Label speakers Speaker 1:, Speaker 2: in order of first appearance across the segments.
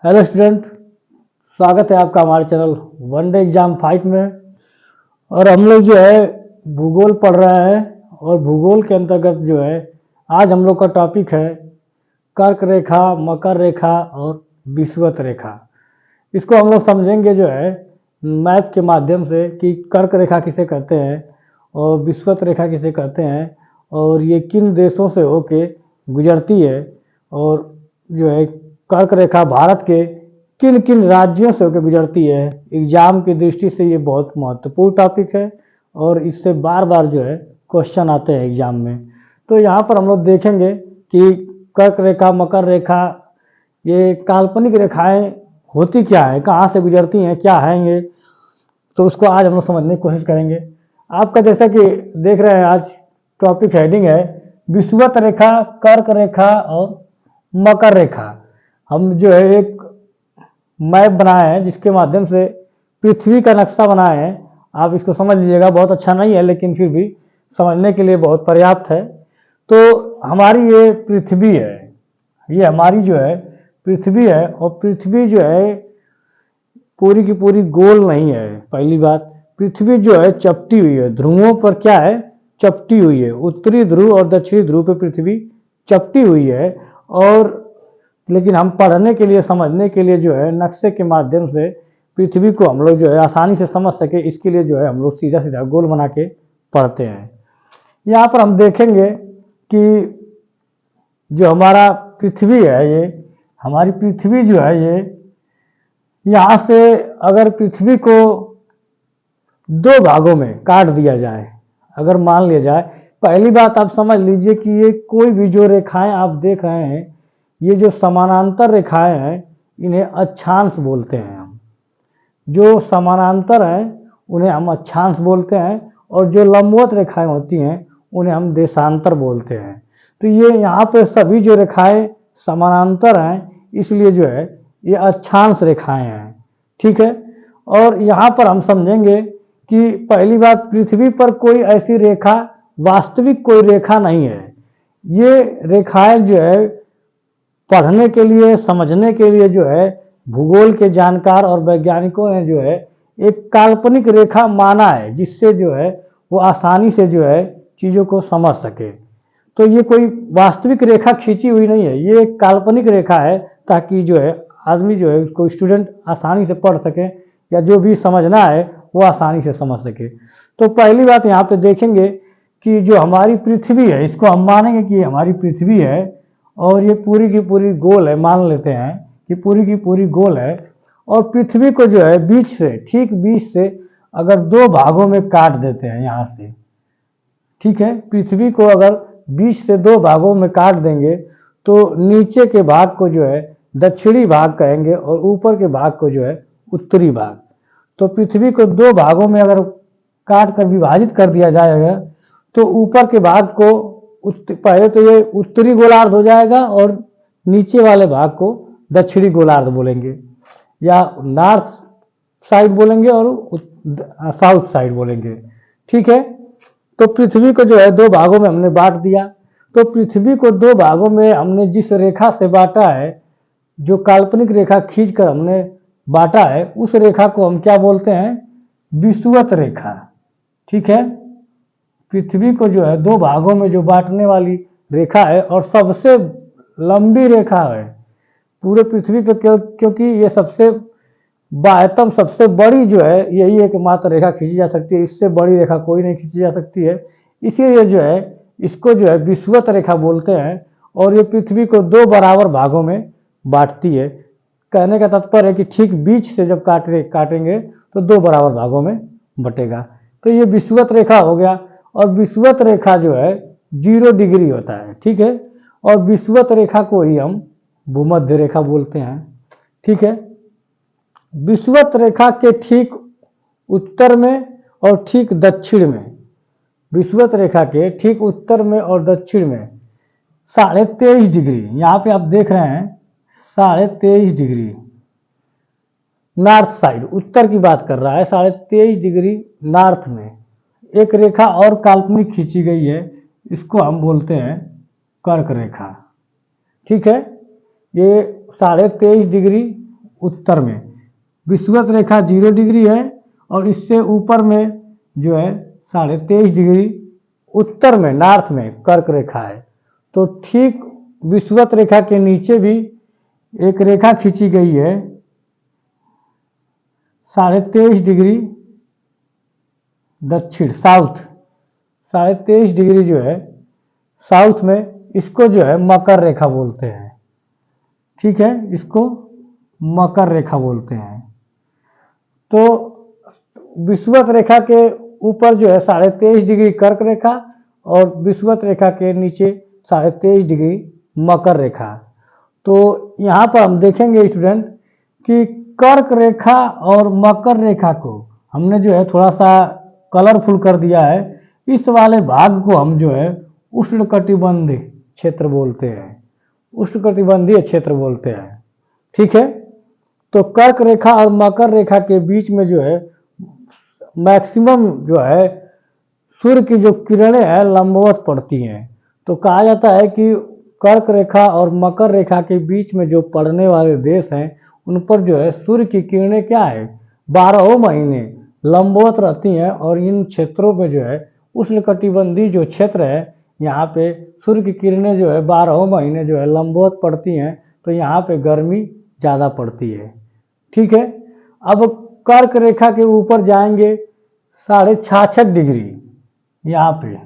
Speaker 1: Hello student, स्वागत है आपका हमारे चैनल वनडे एग्जाम फाइट में। और हम लोग जो है भूगोल पढ़ रहे हैं और भूगोल के अंतर्गत जो है आज हम लोग का टॉपिक है कर्क रेखा, मकर रेखा और विषुवत रेखा। इसको हम लोग समझेंगे जो है मैप के माध्यम से कि कर्क रेखा किसे कहते हैं और विषुवत रेखा किसे कहते हैं और ये किन देशों से होके गुजरती है और जो है कर्क रेखा भारत के किन किन राज्यों से होकर गुजरती है। एग्जाम की दृष्टि से ये बहुत महत्वपूर्ण टॉपिक है और इससे बार बार जो है क्वेश्चन आते हैं एग्जाम में। तो यहाँ पर हम लोग देखेंगे कि कर्क रेखा, मकर रेखा, ये काल्पनिक रेखाएं होती क्या है, कहाँ से गुजरती हैं, क्या है ये, तो उसको आज हम लोग समझने की कोशिश करेंगे। आपका जैसा कि देख रहे हैं आज टॉपिक हेडिंग है विषुवत रेखा, कर्क रेखा और मकर रेखा। हम जो है एक मैप बनाए हैं जिसके माध्यम से पृथ्वी का नक्शा बनाए हैं। आप इसको समझ लीजिएगा, बहुत अच्छा नहीं है लेकिन फिर भी समझने के लिए बहुत पर्याप्त है। तो हमारी ये पृथ्वी है, ये हमारी जो है पृथ्वी है और पृथ्वी जो है पूरी की पूरी गोल नहीं है। पहली बात, पृथ्वी जो है चपटी हुई है, ध्रुवों पर क्या है, चपटी हुई है। उत्तरी ध्रुव और दक्षिणी ध्रुव पर पृथ्वी चपटी हुई है। और लेकिन हम पढ़ने के लिए, समझने के लिए जो है नक्शे के माध्यम से पृथ्वी को हम लोग जो है आसानी से समझ सके, इसके लिए जो है हम लोग सीधा सीधा गोल बना के पढ़ते हैं। यहाँ पर हम देखेंगे कि जो हमारा पृथ्वी है, ये हमारी पृथ्वी जो है ये यहाँ से अगर पृथ्वी को दो भागों में काट दिया जाए, अगर मान लिया जाए, पहली बात आप समझ लीजिए कि ये कोई भी जो रेखाएं आप देख रहे हैं, ये जो समानांतर रेखाएं हैं इन्हें अक्षांश बोलते हैं। हम जो समानांतर हैं उन्हें हम अक्षांश बोलते हैं और जो लंबवत रेखाएं होती हैं उन्हें हम देशांतर बोलते हैं। तो ये यहाँ पे सभी जो रेखाएं समानांतर हैं इसलिए जो है ये अक्षांश रेखाएं हैं, ठीक है। और यहाँ पर हम समझेंगे कि पहली बात, पृथ्वी पर कोई ऐसी रेखा, वास्तविक कोई रेखा नहीं है। ये रेखाएं जो है पढ़ने के लिए, समझने के लिए जो है भूगोल के जानकार और वैज्ञानिकों ने जो है एक काल्पनिक रेखा माना है, जिससे जो है वो आसानी से जो है चीज़ों को समझ सके। तो ये कोई वास्तविक रेखा खींची हुई नहीं है, ये एक काल्पनिक रेखा है ताकि जो है आदमी जो है उसको स्टूडेंट आसानी से पढ़ सके या जो भी समझना है वो आसानी से समझ सके। तो पहली बात यहाँ पे देखेंगे कि जो हमारी पृथ्वी है, इसको हम मानेंगे कि हमारी पृथ्वी है और ये पूरी की पूरी गोल है, मान लेते हैं कि पूरी की पूरी गोल है। और पृथ्वी को जो है बीच से, ठीक बीच से अगर दो भागों में काट देते हैं यहाँ से, ठीक है, पृथ्वी को अगर बीच से दो भागों में काट देंगे तो नीचे के भाग को जो है दक्षिणी भाग कहेंगे और ऊपर के भाग को जो है उत्तरी भाग। तो पृथ्वी को दो भागों में अगर काट कर विभाजित कर दिया जाएगा तो ऊपर के भाग को पहले तो ये उत्तरी गोलार्ध हो जाएगा और नीचे वाले भाग को दक्षिणी गोलार्ध बोलेंगे या नॉर्थ साइड बोलेंगे और साउथ साइड बोलेंगे, ठीक है। तो पृथ्वी को जो है दो भागों में हमने बांट दिया। तो पृथ्वी को दो भागों में हमने जिस रेखा से बांटा है, जो काल्पनिक रेखा खींचकर हमने बांटा है, उस रेखा को हम क्या बोलते हैं, विषुवत रेखा, ठीक है। पृथ्वी को जो है दो भागों में जो बांटने वाली रेखा है और सबसे लंबी रेखा है पूरे पृथ्वी पे, क्योंकि ये सबसे बाह्यतम, सबसे बड़ी जो है यही एकमात्र रेखा खींची जा सकती है, इससे बड़ी रेखा कोई नहीं खींची जा सकती है। इसीलिए जो है इसको जो है विषुवत रेखा बोलते हैं और ये पृथ्वी को दो बराबर भागों में बांटती है। कहने का तात्पर्य है कि ठीक बीच से जब काटेंगे तो दो बराबर भागों में बटेगा। तो ये विषुवत रेखा हो गया। और विषुवत रेखा जो है 0 डिग्री होता है, ठीक है। और विषुवत रेखा को ही हम भूमध्य रेखा बोलते हैं, ठीक है। विषुवत रेखा के ठीक उत्तर में और ठीक दक्षिण में, विषुवत रेखा के ठीक उत्तर में और दक्षिण में 23.5 डिग्री, यहाँ पे आप देख रहे हैं 23.5 डिग्री नॉर्थ साइड, उत्तर की बात कर रहा है, 23.5 डिग्री नॉर्थ में एक रेखा और काल्पनिक खींची गई है, इसको हम बोलते हैं कर्क रेखा, ठीक है। ये 23.5 डिग्री उत्तर में। विषुवत रेखा 0 डिग्री है और इससे ऊपर में जो है 23.5 डिग्री उत्तर में, नॉर्थ में कर्क रेखा है। तो ठीक विषुवत रेखा के नीचे भी एक रेखा खींची गई है 23.5 डिग्री दक्षिण, साउथ, 23.5 डिग्री जो है साउथ में, इसको जो है मकर रेखा बोलते हैं। ठीक है, इसको मकर रेखा बोलते हैं। तो विषुवत रेखा के ऊपर जो है 23.5 डिग्री कर्क रेखा और विषुवत रेखा के नीचे 23.5 डिग्री मकर रेखा। तो यहाँ पर हम देखेंगे स्टूडेंट कि कर्क रेखा और मकर रेखा को हमने जो है थोड़ा सा कलरफुल कर दिया है। इस वाले भाग को हम जो है उष्णकटिबंधीय क्षेत्र बोलते हैं, उष्णकटिबंधीय क्षेत्र बोलते हैं। ठीक है, तो कर्क रेखा और मकर रेखा के बीच में जो है मैक्सिमम जो है सूर्य की जो किरणें हैं लंबवत पड़ती हैं। तो कहा जाता है कि कर्क रेखा और मकर रेखा के बीच में जो पड़ने वाले देश हैं उन पर जो है सूर्य की किरणें क्या है 12 महीने लंबवत रहती हैं। और इन क्षेत्रों में जो है उष्णकटिबंधीय जो क्षेत्र है यहाँ पे सूर्य की किरणें जो है 12 महीने जो है लंबवत पड़ती हैं। तो यहाँ पे गर्मी ज़्यादा पड़ती है। ठीक है, अब कर्क रेखा के ऊपर जाएंगे 66.5 डिग्री, यहाँ पे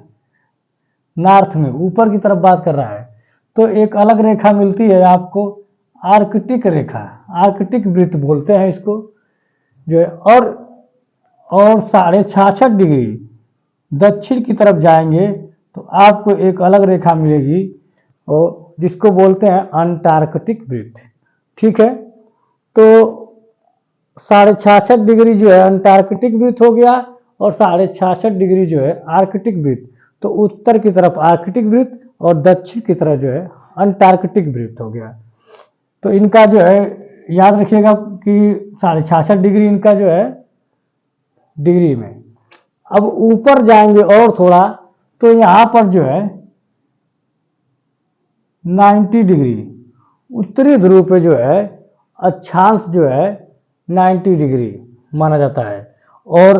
Speaker 1: नॉर्थ में ऊपर की तरफ बात कर रहा है, तो एक अलग रेखा मिलती है आपको आर्कटिक रेखा, आर्कटिक वृत्त बोलते हैं इसको जो है। और 66.5 डिग्री दक्षिण की तरफ जाएंगे तो आपको एक अलग रेखा मिलेगी और जिसको बोलते हैं अंटार्कटिक वृत्त। ठीक है, तो 66.5 डिग्री जो है अंटार्कटिक वृत्त हो गया और 66.5 डिग्री जो है आर्कटिक वृत्त। तो उत्तर की तरफ आर्कटिक वृत्त और दक्षिण की तरफ जो है अंटार्कटिक वृत्त हो गया। तो इनका जो है याद रखिएगा कि 66.5 डिग्री इनका जो है डिग्री में। अब ऊपर जाएंगे और थोड़ा तो यहाँ पर जो है 90 डिग्री उत्तरी ध्रुव पे जो है अक्षांश जो है 90 डिग्री माना जाता है। और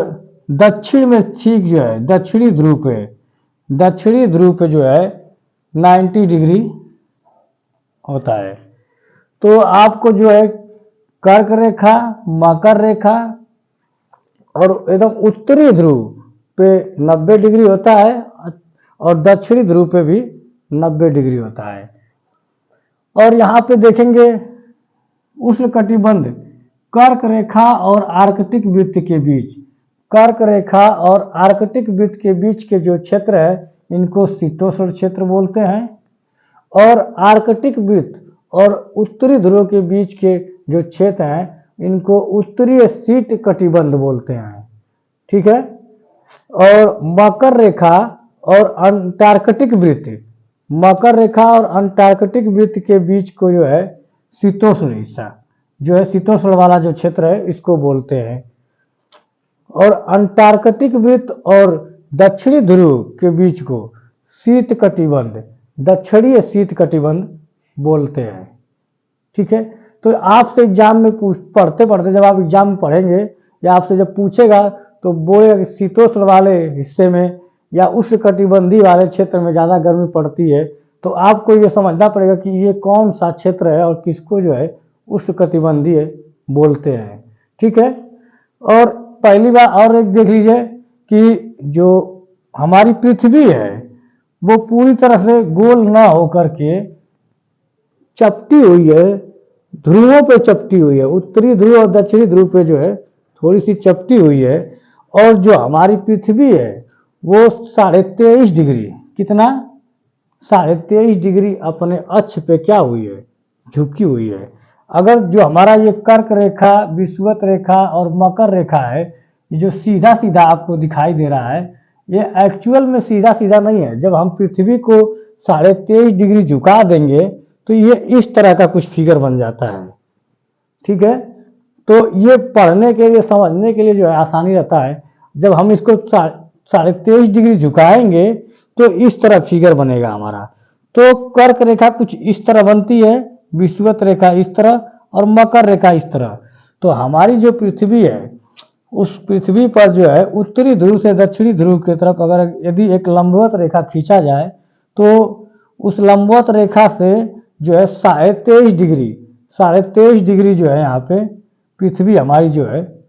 Speaker 1: दक्षिण में ठीक जो है दक्षिणी ध्रुव पे जो है 90 डिग्री होता है। तो आपको जो है कर्क रेखा, मकर रेखा और एकदम उत्तरी ध्रुव पे 90 डिग्री होता है और दक्षिणी ध्रुव पे भी 90 डिग्री होता है। और यहाँ पे देखेंगे उष्णकटिबंध कर्क रेखा और आर्कटिक वृत्त के बीच, कर्क रेखा और आर्कटिक वृत्त के बीच के जो क्षेत्र है इनको शीतोष्ण क्षेत्र बोलते हैं। और आर्कटिक वृत्त और उत्तरी ध्रुव के बीच के जो क्षेत्र हैं इनको उत्तरीय शीत कटिबंध बोलते हैं। ठीक है, और मकर रेखा और अंटार्कटिक वृत्त, मकर रेखा और अंटार्कटिक वृत्त के बीच को जो है शीतोष्ण हिस्सा जो है शीतोष्ण वाला जो क्षेत्र है इसको बोलते हैं। और अंटार्कटिक वृत्त और दक्षिणी ध्रुव के बीच को शीत कटिबंध, दक्षिणीय शीत कटिबंध बोलते हैं। ठीक है, तो आपसे एग्जाम में पढ़ते पढ़ते जब आप एग्जाम में पढ़ेंगे या आपसे जब पूछेगा तो बोलेगा कि शीतोष्ण वाले हिस्से में या उष्णकटिबंधीय वाले क्षेत्र में ज़्यादा गर्मी पड़ती है। तो आपको ये समझना पड़ेगा कि ये कौन सा क्षेत्र है और किसको जो है उष्णकटिबंधीय बोलते हैं। ठीक है, और पहली बार और एक देख लीजिए कि जो हमारी पृथ्वी है वो पूरी तरह से गोल ना होकर के चपटी हुई है, ध्रुवों पे चपटी हुई है, उत्तरी ध्रुव और दक्षिणी ध्रुव पे जो है थोड़ी सी चपटी हुई है। और जो हमारी पृथ्वी है वो 23.5 डिग्री, कितना 23.5 डिग्री अपने अक्ष पे क्या हुई है, झुकी हुई है। अगर जो हमारा ये कर्क रेखा, विषुवत रेखा और मकर रेखा है, ये जो सीधा सीधा आपको दिखाई दे रहा है, ये एक्चुअल में सीधा सीधा नहीं है। जब हम पृथ्वी को 23.5 डिग्री झुका देंगे तो ये इस तरह का कुछ फिगर बन जाता है। ठीक है, तो ये पढ़ने के लिए, समझने के लिए जो है आसानी रहता है। जब हम इसको 23.5 डिग्री झुकाएंगे तो इस तरह फिगर बनेगा हमारा। तो कर्क रेखा कुछ इस तरह बनती है, विषुवत रेखा इस तरह और मकर रेखा इस तरह। तो हमारी जो पृथ्वी है उस पृथ्वी पर जो है उत्तरी ध्रुव से दक्षिणी ध्रुव की तरफ अगर यदि एक लंबवत रेखा खींचा जाए तो उस लंबवत रेखा से जो है 23.5 डिग्री जो है यहाँ पे पृथ्वी हमारी जो है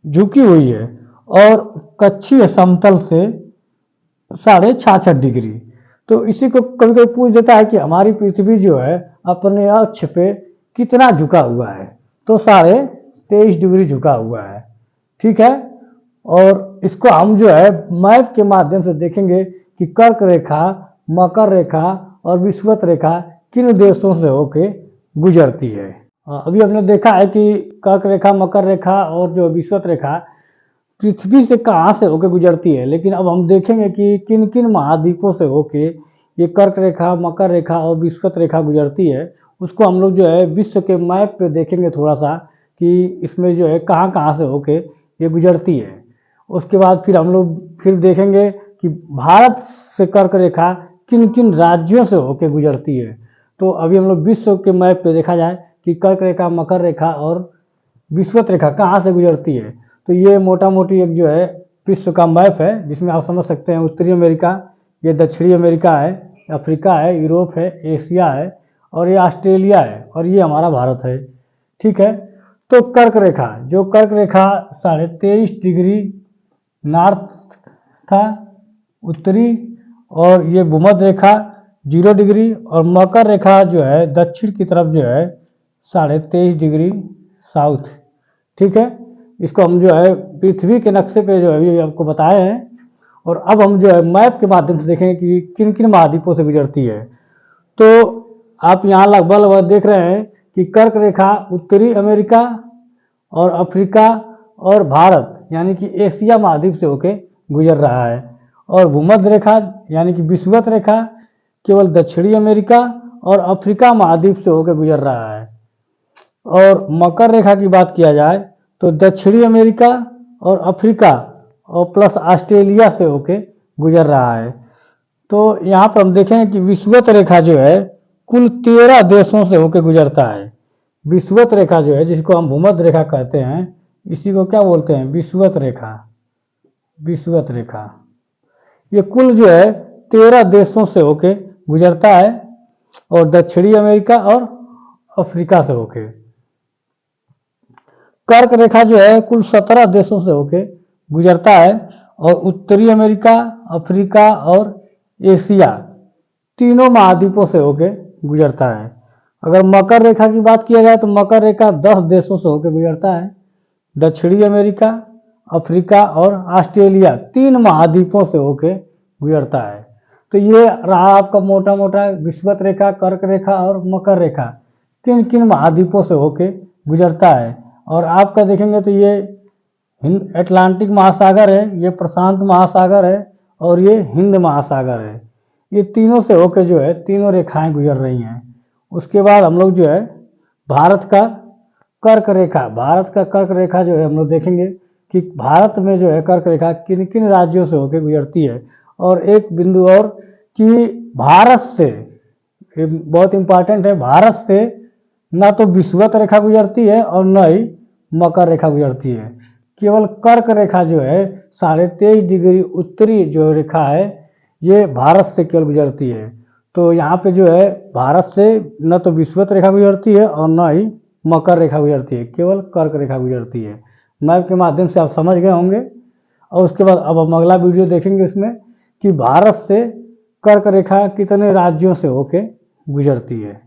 Speaker 1: झुकी हुई है, और कक्षीय समतल से 66.5 डिग्री। तो इसी को कभी कभी पूछ देता है कि हमारी पृथ्वी जो है अपने अक्ष पे कितना झुका हुआ है, तो 23.5 डिग्री झुका हुआ है। ठीक है, और इसको हम जो है मैप के माध्यम से देखेंगे कि कर्क रेखा, मकर रेखा और विषुवत रेखा किन देशों से होके गुजरती है। अभी हमने देखा है कि कर्क रेखा, मकर रेखा और जो विषुवत रेखा पृथ्वी से कहाँ से होकर गुजरती है, लेकिन अब हम देखेंगे कि किन किन महाद्वीपों से होके ये कर्क रेखा, मकर रेखा और विषुवत रेखा गुजरती है। उसको हम लोग जो है विश्व के मैप पे देखेंगे थोड़ा सा कि इसमें जो है कहाँ कहाँ से होके ये गुजरती है। उसके बाद फिर हम लोग फिर देखेंगे कि भारत से कर्क रेखा किन किन राज्यों से होके गुजरती है। तो अभी हम लोग विश्व के मैप पे देखा जाए कि कर्क रेखा, मकर रेखा और विषुवत रेखा कहाँ से गुजरती है। तो ये मोटा मोटी एक जो है विश्व का मैप है जिसमें आप समझ सकते हैं उत्तरी अमेरिका, ये दक्षिणी अमेरिका है, अफ्रीका है, यूरोप है, एशिया है और ये ऑस्ट्रेलिया है और ये हमारा भारत है। ठीक है, तो कर्क रेखा, जो कर्क रेखा 23.5 डिग्री नॉर्थ था उत्तरी, और ये भूमध्य रेखा 0 डिग्री, और मकर रेखा जो है दक्षिण की तरफ जो है 23.5 डिग्री साउथ। ठीक है, इसको हम जो है पृथ्वी के नक्शे पे जो है अभी आपको बताए हैं, और अब हम जो है मैप के माध्यम से देखेंगे कि किन किन महाद्वीपों से गुजरती है। तो आप यहाँ लगभग देख रहे हैं कि कर्क रेखा उत्तरी अमेरिका और अफ्रीका और भारत यानी कि एशिया महाद्वीप से होके गुजर रहा है, और भूमध्य रेखा यानी कि विषुवत रेखा केवल दक्षिणी अमेरिका और अफ्रीका महाद्वीप से होकर गुजर रहा है। और मकर रेखा की बात किया जाए तो दक्षिणी अमेरिका और अफ्रीका और प्लस ऑस्ट्रेलिया से होके गुजर रहा है। तो यहाँ पर हम देखें कि विषुवत रेखा जो है कुल 13 देशों से होकर गुजरता है। विषुवत रेखा जो है जिसको हम भूमध्य रेखा कहते हैं, इसी को क्या बोलते हैं, विषुवत रेखा। विषुवत रेखा ये कुल जो है 13 देशों से होके गुजरता है, और दक्षिणी अमेरिका और अफ्रीका से होके। कर्क रेखा जो है कुल 17 देशों से होके गुजरता है, और उत्तरी अमेरिका, अफ्रीका और एशिया तीनों महाद्वीपों से होके गुजरता है। अगर मकर रेखा की बात किया जाए तो मकर रेखा 10 देशों से होकर गुजरता है। दक्षिणी अमेरिका, अफ्रीका और ऑस्ट्रेलिया 3 महाद्वीपों से होकर गुजरता है। तो ये रहा आपका मोटा मोटा विषुवत रेखा, कर्क रेखा और मकर रेखा किन किन महाद्वीपों से होकर गुजरता है। और आपका देखेंगे तो ये अटलांटिक महासागर है, ये प्रशांत महासागर है और ये हिंद महासागर है। ये तीनों से होकर जो है तीनों रेखाएं गुजर रही हैं। उसके बाद हम लोग जो है भारत का कर्क रेखा, भारत का कर्क रेखा जो है हम लोग देखेंगे कि भारत में जो है कर्क रेखा किन किन राज्यों से होकर गुजरती है। और एक बिंदु और कि भारत से, ये बहुत इंपॉर्टेंट है, भारत से ना तो विषुवत रेखा गुजरती है और न ही मकर रेखा गुजरती है। केवल कर्क रेखा जो है 23.5 डिग्री उत्तरी जो रेखा है ये भारत से केवल गुजरती है। तो यहाँ पे जो है भारत से न तो विषुवत रेखा गुजरती है और न ही मकर रेखा गुजरती है, केवल कर्क रेखा गुजरती है। मैप के माध्यम से आप समझ गए होंगे। और उसके बाद अब हम अगला वीडियो देखेंगे इसमें कि भारत से कर्क रेखा कितने राज्यों से होके गुजरती है।